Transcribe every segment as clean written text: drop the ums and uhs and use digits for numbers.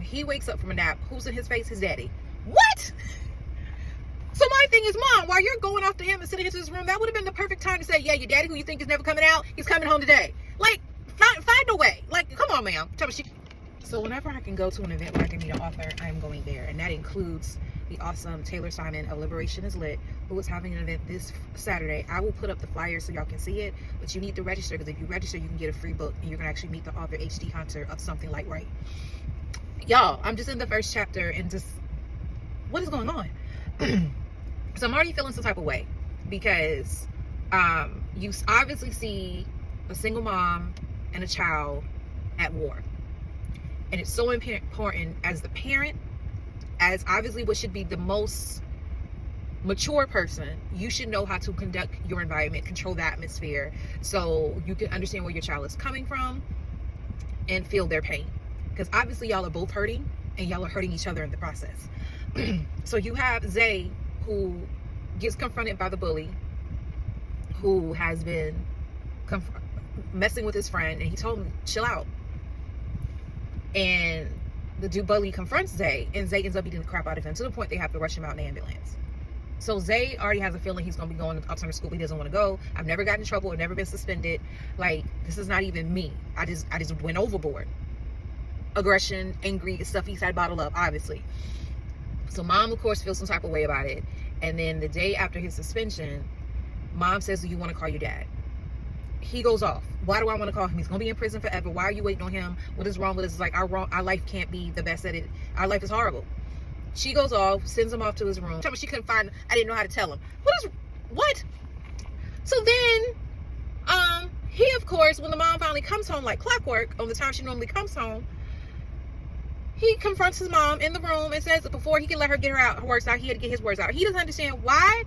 He wakes up from a nap. Who's in his face? His daddy. What? So my thing is, Mom, while you're going off to him and sitting into his room, that would have been the perfect time to say, yeah, your daddy who you think is never coming out, he's coming home today. Like, find a way. Like, come on, ma'am. Tell me So whenever I can go to an event where I can meet an author, I'm going there. And that includes the awesome Taylor Simon of Liberation is Lit, who is having an event this Saturday. I will put up the flyer so y'all can see it, but you need to register, because if you register, you can get a free book, and you're going to actually meet the author, H.D. Hunter, of Something Like Right. Y'all, I'm just in the first chapter, and just, what is going on? So I'm already feeling some type of way, because you obviously see a single mom and a child at war. And it's so important as the parent, as obviously what should be the most mature person, you should know how to conduct your environment, control the atmosphere, so you can understand where your child is coming from and feel their pain. Because obviously y'all are both hurting, and y'all are hurting each other in the process. So you have Zay, who gets confronted by the bully, who has been messing with his friend, and he told him, chill out. And the bully confronts Zay, and Zay ends up beating the crap out of him, to the point they have to rush him out in the ambulance. So Zay already has a feeling he's going to be going to alternative school. He doesn't want to go. I've never gotten in trouble. I've never been suspended. Like, this is not even me. I just went overboard. Aggression, angry, stuff he's had bottled up, obviously. So Mom, of course, feels some type of way about it. And then the day after his suspension, Mom says, do you want to call your dad? He goes off. Why do I want to call him? He's going to be in prison forever. Why are you waiting on him? What is wrong with us? It's like, our life can't be the best at it. Our life is horrible. She goes off, sends him off to his room. Tell me she couldn't find, I didn't know how to tell him. What? So then, he, of course, when the mom finally comes home like clockwork, on the time she normally comes home, he confronts his mom in the room and says that before he can let her get her words out, he had to get his words out. He doesn't understand why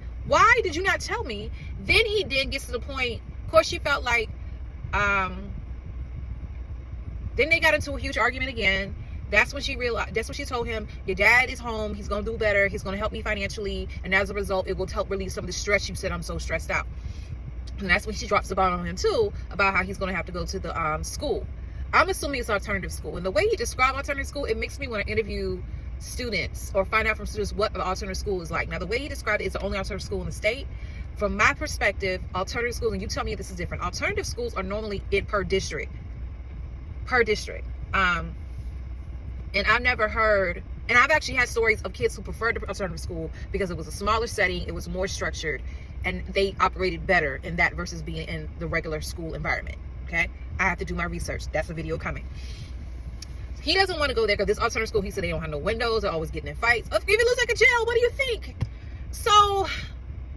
did you not tell me? Then he gets to the point, of course, she felt like, then they got into a huge argument again. That's when she realized, that's when she told him, your dad is home, he's going to do better, he's going to help me financially, and as a result, it will help release some of the stress. You said I'm so stressed out. And that's when she drops the bomb on him too, about how he's going to have to go to the school. I'm assuming it's alternative school. And the way he described alternative school, it makes me want to interview students or find out from students what the alternative school is like. Now, the way he described it is the only alternative school in the state. From my perspective, alternative schools, and you tell me if this is different, alternative schools are normally per district. And I've never heard, and I've actually had stories of kids who preferred the alternative school because it was a smaller setting, it was more structured, and they operated better in that versus being in the regular school environment. Okay, I have to do my research. That's a video coming. He doesn't want to go there because this alternative school, he said they don't have no windows, they're always getting in fights. If it looks like a jail, what do you think? So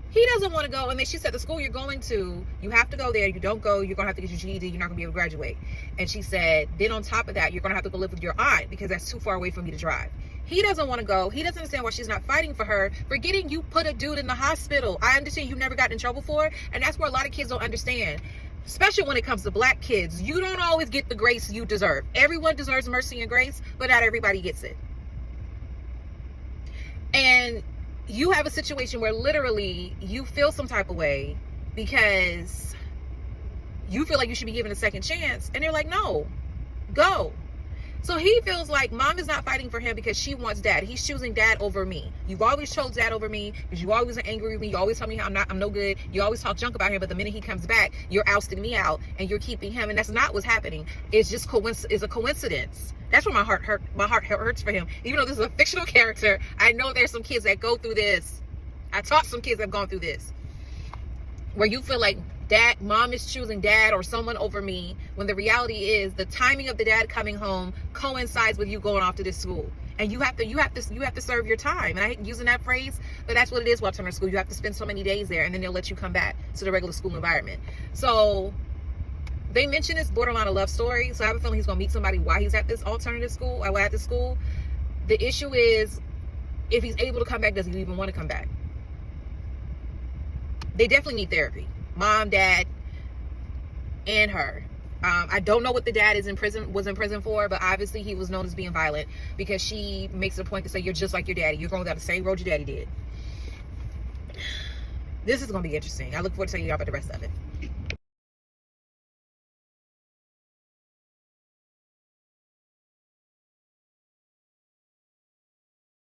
he doesn't want to go. And then she said, the school you're going to, you have to go there. You don't go, you're going to have to get your GED. You're not going to be able to graduate. And she said, then on top of that, you're going to have to go live with your aunt because that's too far away for me to drive. He doesn't want to go. He doesn't understand why she's not fighting for her for getting you put a dude in the hospital. I understand you never got in trouble for it. And that's where a lot of kids don't understand. Especially when it comes to black kids. You don't always get the grace you deserve. Everyone deserves mercy and grace, but not everybody gets it. And you have a situation where literally you feel some type of way because you feel like you should be given a second chance, and they're like, no, go. So he feels like mom is not fighting for him because she wants dad. He's choosing dad over me. You've always chose dad over me because you always are angry with me. You always tell me how I'm no good. You always talk junk about him, but the minute he comes back, you're ousting me out and you're keeping him. And that's not what's happening. It's just it's a coincidence. That's where my heart hurts for him. Even though this is a fictional character, I know there's some kids that go through this. I taught some kids that have gone through this, where you feel like mom is choosing dad or someone over me, when the reality is the timing of the dad coming home coincides with you going off to this school, and you have to serve your time. And I hate using that phrase, but that's what it is. While alternative school, you have to spend so many days there, and then they'll let you come back to the regular school environment. So they mention this borderline a love story. So I have a feeling he's gonna meet somebody while he's at this alternative school, or at the school. The issue is, if he's able to come back, does he even want to come back? They definitely need therapy. Mom, dad, and her. I don't know what the dad was in prison for, but obviously he was known as being violent because she makes a point to say, you're just like your daddy. You're going down the same road your daddy did. This is going to be interesting. I look forward to telling you about the rest of it.